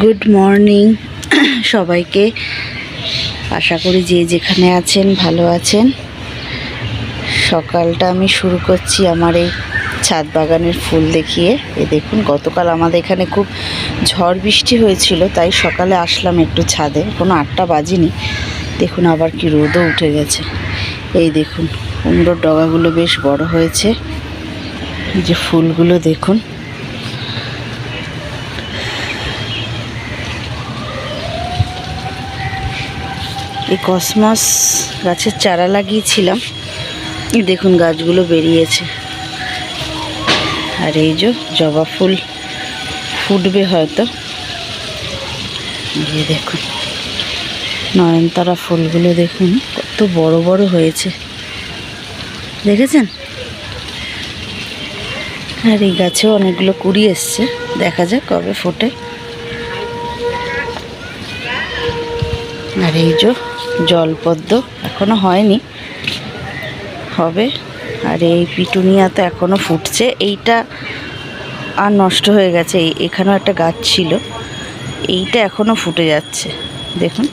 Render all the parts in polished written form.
Good morning সবাইকে। আশা করি যে যেখানে আছেন ভালো আছেন। সকালটা আমি শুরু করছি আমার এই ছাদ বাগানের ফুল দেখিয়ে। দেখুন, গতকাল আমাদের এখানে খুব ঝড় বৃষ্টি হয়েছিল, তাই সকালে আসলাম একটু ছাদে। কোনো 8টা বাজেনি। দেখুন আবার কি রোদও উঠে গেছে। এই দেখুন, কুমড়োর ডগাগুলো বেশ বড় হয়েছে। যে ফুলগুলো দেখুন, এই কসমস গাছের চারা লাগিয়েছিলাম, দেখুন গাছগুলো বেরিয়েছে। আর এই যে জবা ফুল ফুটবে হয়তো। এই দেখুন নয়নতারা ফুলগুলো দেখুন কত বড় বড় হয়েছে, দেখেছেন? আর এই গাছেও অনেকগুলো কুড়ি এসছে, দেখা যাক কবে ফোটে। আর এই যে জলপদ্ম এখনো হয়নি, হবে। আর এই পিটুনিয়া তো এখনো ফুটছে। এইটা আর নষ্ট হয়ে গেছে, এখানেও একটা গাছ ছিল, এইটা এখনো ফুটে যাচ্ছে দেখুন।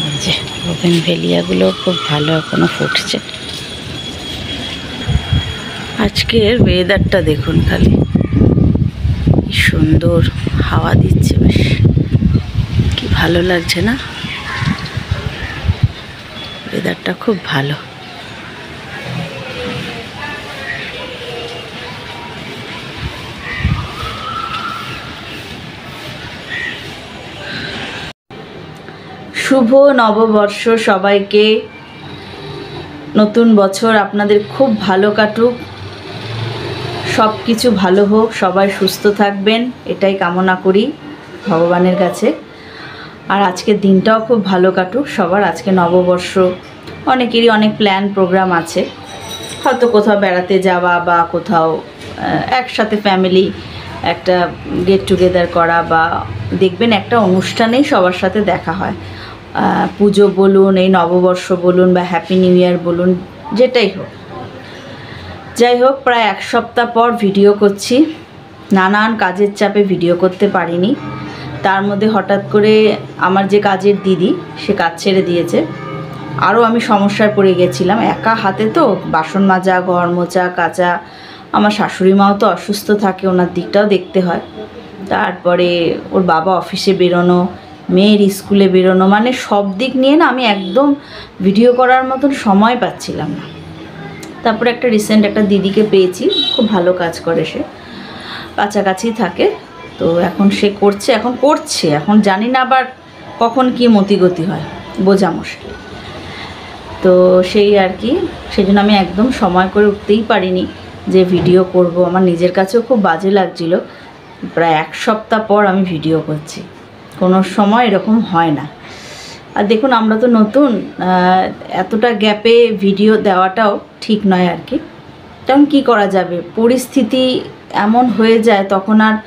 এই যে বোগেনভেলিয়াগুলো খুব ভালো এখনো ফুটছে। আজকের ওয়েদারটা দেখুন, খালি কি সুন্দর হাওয়া দিচ্ছে, বেশ কি ভালো লাগছে না? ওয়েদারটা খুব ভালো। শুভ নববর্ষ সবাইকে। নতুন বছর আপনাদের খুব ভালো কাটুক, সব কিছু ভালো হোক, সবাই সুস্থ থাকবেন, এটাই কামনা করি ভগবানের কাছে। আর আজকের দিনটাও খুব ভালো কাটুক সবার। আজকে নববর্ষ, অনেকেরই অনেক প্ল্যান প্রোগ্রাম আছে, হয়তো কোথাও বেড়াতে যাওয়া বা কোথাও একসাথে ফ্যামিলি একটা গেট টুগেদার করা, বা দেখবেন একটা অনুষ্ঠানেই সবার সাথে দেখা হয়। পুজো বলুন, এই নববর্ষ বলুন, বা হ্যাপি নিউ ইয়ার বলুন, যেটাই হোক। যাই হোক, প্রায় 1 সপ্তাহ পর ভিডিও করছি। নানান কাজের চাপে ভিডিও করতে পারিনি। তার মধ্যে হঠাৎ করে আমার যে কাজের দিদি, সে কাজ ছেড়ে দিয়েছে। আরও আমি সমস্যায় পড়ে গেছিলাম, একা হাতে তো বাসন মাজা, ঘর মোছা, কাচা। আমার শাশুড়ি মাও তো অসুস্থ থাকে, ওনার দিকটাও দেখতে হয়। তারপরে ওর বাবা অফিসে বেরোনো, মেয়ের স্কুলে বেরোনো, মানে সব দিক নিয়ে না আমি একদম ভিডিও করার মতন সময় পাচ্ছিলাম না। তারপরে একটা রিসেন্ট একটা দিদিকে পেয়েছি, খুব ভালো কাজ করে, সে কাছাকাছি থাকে। তো এখন সে করছে, এখন জানি না আবার কখন কি মতিগতি হয়, বোঝা মুশকিল। তো সেই আর কি, সেই জন্য আমি একদম সময় করে উঠতেই পারিনি যে ভিডিও করব। আমার নিজের কাছেও খুব বাজে লাগছিল। প্রায় 1 সপ্তাহ পর আমি ভিডিও করছি, কোনো সময় এরকম হয় না। আর দেখুন, আমরা তো নতুন, এতটা গ্যাপে ভিডিও দেওয়াটাও ঠিক নয় আর কি। তখন কী করা যাবে, পরিস্থিতি এমন হয়ে যায়, তখন আর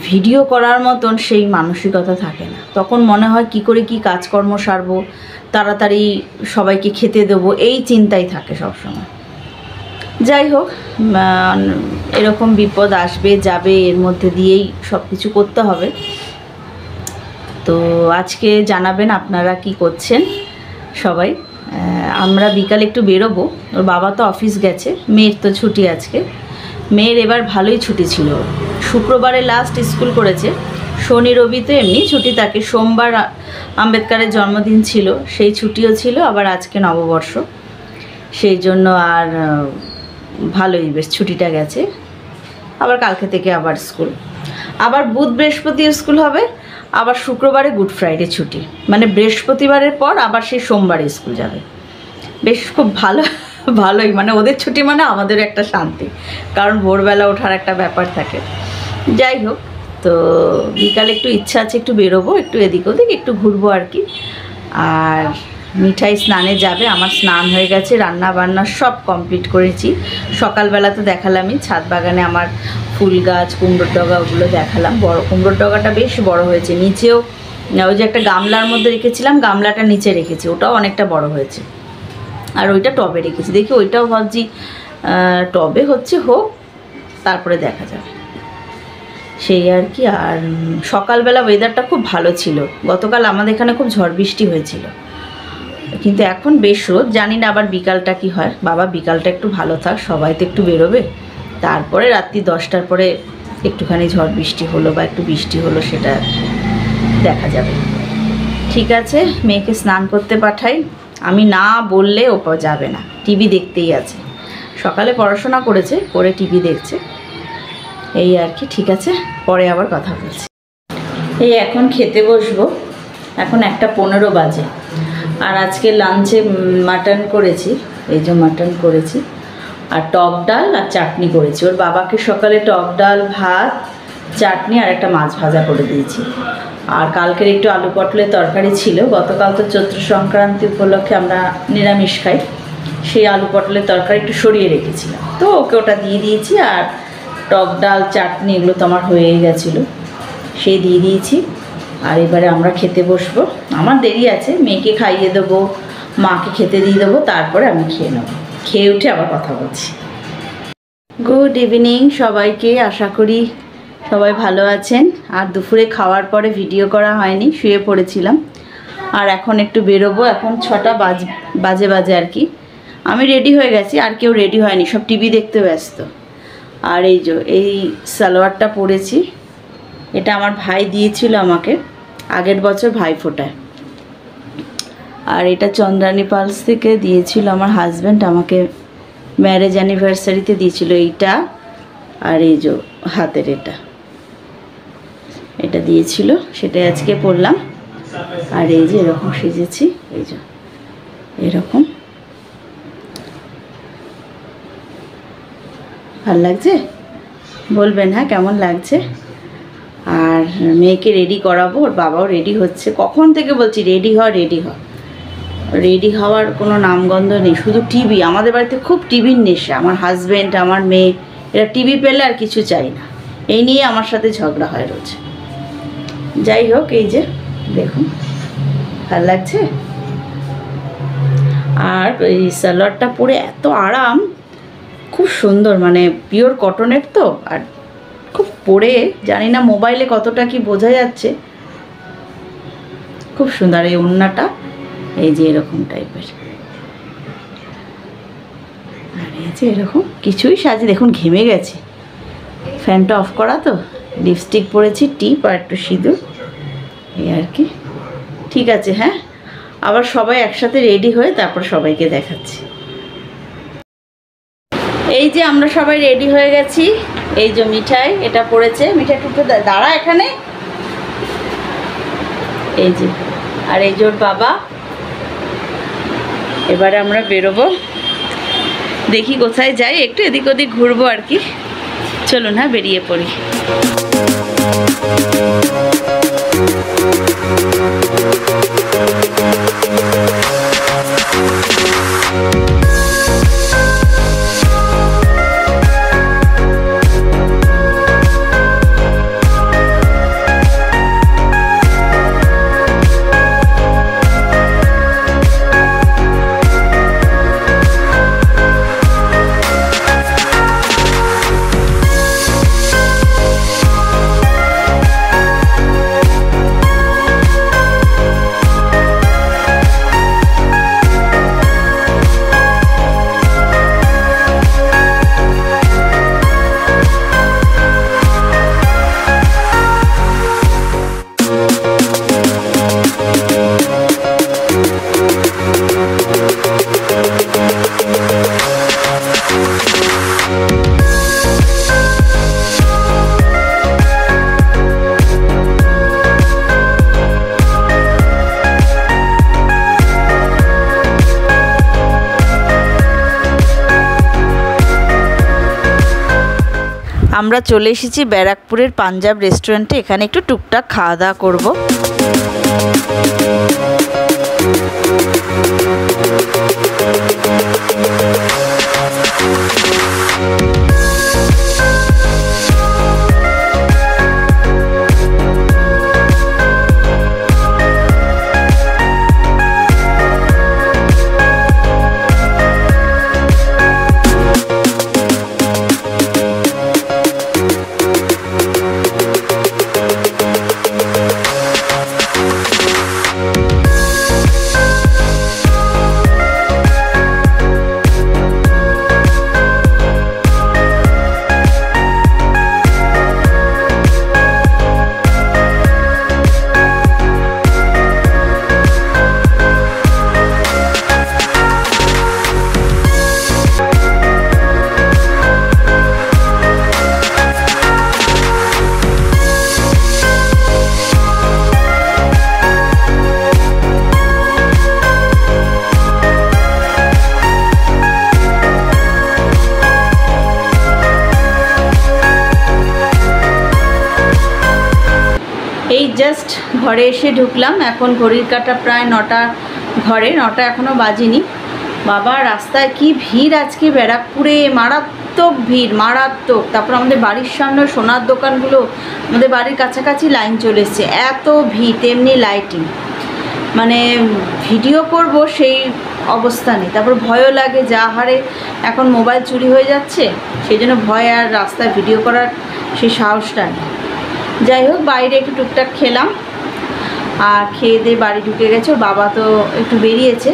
ভিডিও করার মতন সেই মানসিকতা থাকে না। তখন মনে হয় কি করে কি কাজকর্ম সারবো, তাড়াতাড়ি সবাইকে খেতে দেবো, এই চিন্তাই থাকে সবসময়। যাই হোক, এরকম বিপদ আসবে যাবে, এর মধ্যে দিয়েই সব কিছু করতে হবে। তো আজকে জানাবেন আপনারা কি করছেন সবাই। আমরা বিকালে একটু বেরোবো, ওর বাবা তো অফিস গেছে, মেয়ের তো ছুটি আজকে। মেয়ের এবার ভালোই ছুটি ছিল, শুক্রবারে লাস্ট স্কুল করেছে, শনি রবি তো এমনি ছুটি থাকে, সোমবার আম্বেদকরের জন্মদিন ছিল, সেই ছুটিও ছিল, আবার আজকে নববর্ষ, সেই জন্য আর ভালোই বেশ ছুটিটা গেছে। আবার কালকে থেকে আবার স্কুল, আবার বুধ বৃহস্পতি স্কুল হবে, আবার শুক্রবারে গুড ফ্রাইডে ছুটি, মানে বৃহস্পতিবারের পর আবার সেই সোমবারে স্কুল যাবে। বেশ খুব ভালোই, মানে ওদের ছুটি মানে আমাদেরও একটা শান্তি, কারণ ভোরবেলা ওঠার একটা ব্যাপার থাকে। যাই হোক, তো বিকালে একটু ইচ্ছা আছে একটু বেরোবো, একটু এদিক ওদিক একটু ঘুরবো আর কি। আর মিঠাই স্নানে যাবে, আমার স্নান হয়ে গেছে, রান্না বান্না সব কমপ্লিট করেছি। সকালবেলা তো দেখালামই ছাদ বাগানে আমার ফুল গাছ, কুমড়োর ডগা, ওগুলো দেখালাম। বড় কুমড়োর ডগাটা বেশ বড় হয়েছে, নিচেও ওই যে একটা গামলার মধ্যে রেখেছিলাম, গামলাটা নিচে রেখেছি, ওটাও অনেকটা বড় হয়েছে। আর ওইটা টবে রেখেছি, দেখি ওইটাও ভাবছি টবে হচ্ছে হোক, তারপরে দেখা যাবে, সেই আর কি। আর সকালবেলা ওয়েদারটা খুব ভালো ছিল, গতকাল আমাদের এখানে খুব ঝড় বৃষ্টি হয়েছিল, কিন্তু এখন বেশ রোদ। জানি না আবার বিকালটা কি হয়। বাবা বিকালটা একটু ভালো থাক, সবাই তো একটু বেরোবে, তারপরে রাত্রি 10টার পরে একটুখানি ঝড় বৃষ্টি হলো বা একটু বৃষ্টি হলো সেটা দেখা যাবে। ঠিক আছে, মেয়েকে স্নান করতে পাঠাই, আমি না বললে ও যাবে না, টিভি দেখতেই আছে। সকালে পড়াশোনা করেছে, করে টিভি দেখছে, এই আর কি। ঠিক আছে, পরে আবার কথা বলছি। এই এখন খেতে বসবো, এখন 1:15 বাজে। আর আজকে লাঞ্চে মাটন করেছি, এই যে মাটন করেছি, আর টক ডাল আর চাটনি করেছি। ওর বাবাকে সকালে টক ডাল, ভাত, চাটনি আর একটা মাছ ভাজা করে দিয়েছি। আর কালকের একটু আলু পটলের তরকারি ছিল, গতকাল তো চৈত্র সংক্রান্তি উপলক্ষে আমরা নিরামিষ খাই, সেই আলু পটলের তরকারি একটু সরিয়ে রেখেছিলাম, তো ওকে ওটা দিয়ে দিয়েছি। আর টক ডাল, চাটনি এগুলো তো আমার হয়েই গেছিলো, সেই দিয়ে দিয়েছি। আর এবারে আমরা খেতে বসবো, আমার দেরি আছে, মেয়েকে খাইয়ে দেবো, মাকে খেতে দিয়ে দেবো, তারপরে আমি খেয়ে নেবো। খেয়ে উঠে আবার কথা বলছি। গুড ইভিনিং সবাইকে, আশা করি সবাই ভালো আছেন। আর দুপুরে খাওয়ার পরে ভিডিও করা হয়নি, শুয়ে পড়েছিলাম। আর এখন একটু বেরোবো, এখন 6টা বাজে আর কি। আমি রেডি হয়ে গেছি, আর কেউ রেডি হয়নি, সব টিভি দেখতে ব্যস্ত। আর এই সালোয়ারটা পরেছি, এটা আমার ভাই দিয়েছিল আমাকে আগের বছর ভাইফোঁটায়। আর এটা চন্দ্রানী পালস থেকে দিয়েছিল আমার হাজব্যান্ড, আমাকে ম্যারেজ অ্যানিভার্সারিতে দিয়েছিল এইটা। আর এই যে হাতের এটা দিয়েছিল, সেটাই আজকে পরলাম। আর এই যে এরকম সেজেছি, এই যে এরকম, ভাল লাগছে? বলবেন হ্যাঁ কেমন লাগছে। আর মেয়েকে রেডি করাবো, ওর বাবাও রেডি হচ্ছে, কখন থেকে বলছি রেডি হ। রেডি হওয়ার কোনো নামগন্ধ নেই, শুধু টিভি। আমাদের বাড়িতে খুব টিভির নেশা, আমার হাজব্যান্ড, আমার মেয়ে, এরা টিভি পেলে আর কিছু চাই না, এই নিয়ে আমার সাথে ঝগড়া হয় রোজ। যাই হোক, এই যে দেখুন, ভাল লাগছে। আর এই সালোয়ারটা পরে এত আরাম, খুব সুন্দর, মানে পিওর কটনের তো, আর খুব পরে জানি না মোবাইলে কতটা কি বোঝা যাচ্ছে, খুব সুন্দর। এই ওড়নাটা এই যে এরকম টাইপের, আর এই যে এরকম কিছুই সাজে, দেখুন ঘেমে গেছে, ফ্যানটা অফ করা তো। লিপস্টিক পরেছি, টিপ আর একটু সিঁদুর, এই আর কি। ঠিক আছে, হ্যাঁ আবার সবাই একসাথে রেডি হয়ে তারপর সবাইকে দেখাচ্ছি। এই যে আমরা সবাই রেডি হয়ে গেছি, এই যে মিঠাই এটা পড়েছে, মিঠাই টুকু দাঁড়া এখানে, এই যে। আর এই যে ওর বাবা। এবারে আমরা বেরোবো, দেখি কোথায় যাই, একটু এদিক ওদিক ঘুরবো আর কি। চলুন হ্যাঁ বেরিয়ে পড়ি। আমরা চলে এসেছি ব্যারাকপুরের পাঞ্জাব রেস্টুরেন্টে, এখানে একটু টুকটাক খাওয়া দাওয়া করবো। এই জাস্ট ঘরে এসে ঢুকলাম, এখন ঘড়ির কাঁটা প্রায় 9টা, ঘরে 9টা এখনও বাজেনি। বাবা রাস্তায় কি ভিড় আজকে ব্যারাকপুরে, মারাত্মক ভিড়, মারাত্মক। তারপর আমাদের বাড়ির সামনে সোনার দোকানগুলো, আমাদের বাড়ির কাছাকাছি লাইন চলে এসছে, এত ভিড়, তেমনি লাইটিং, মানে ভিডিও করব সেই অবস্থা নেই। তারপর ভয়ও লাগে, যা হারে এখন মোবাইল চুরি হয়ে যাচ্ছে, সেই জন্য ভয় আর রাস্তায় ভিডিও করার সেই সাহসটা নেই। যাই হোক, বাইরে একটু টুকটাক খেলাম আর খেয়ে দিয়ে বাড়ি ঢুকে গেছে। ওর বাবা তো একটু বেরিয়েছে,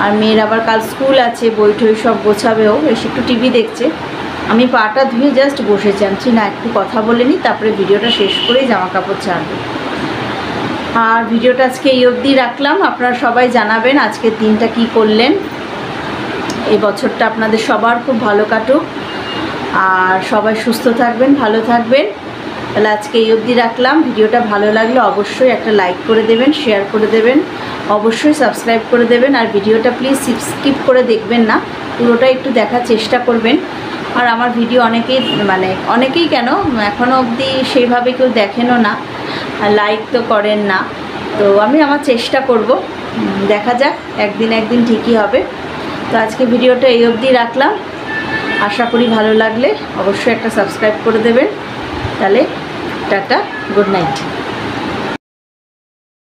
আর মেয়ের আবার কাল স্কুল আছে, বই টই সব গোছাবেও, এসে একটু টিভি দেখছে। আমি পাটা ধুয়ে জাস্ট বসেছি, আনছি না একটু কথা বলে নিই, তারপরে ভিডিওটা শেষ করেই জামা কাপড় ছাড়বো। আর ভিডিওটা আজকে এই অবধি রাখলাম। আপনারা সবাই জানাবেন আজকের দিনটা কি করলেন। এই বছরটা আপনাদের সবার খুব ভালো কাটুক, আর সবাই সুস্থ থাকবেন, ভালো থাকবেন। তাহলে আজকে এই অবধি রাখলাম। ভিডিওটা ভালো লাগলে অবশ্যই একটা লাইক করে দেবেন, শেয়ার করে দেবেন, অবশ্যই সাবস্ক্রাইব করে দেবেন। আর ভিডিওটা প্লিজ স্কিপ করে দেখবেন না, পুরোটা একটু দেখার চেষ্টা করবেন। আর আমার ভিডিও অনেকেই কেন এখনও অবধি সেইভাবে কেউ দেখেনও না, আর লাইক তো করেন না। তো আমি আমার চেষ্টা করব, দেখা যাক, একদিন ঠিকই হবে। তো আজকে ভিডিওটা এই অবধি রাখলাম। আশা করি ভালো লাগলে অবশ্যই একটা সাবস্ক্রাইব করে দেবেন। তাহলে টাটা, গুড নাইট।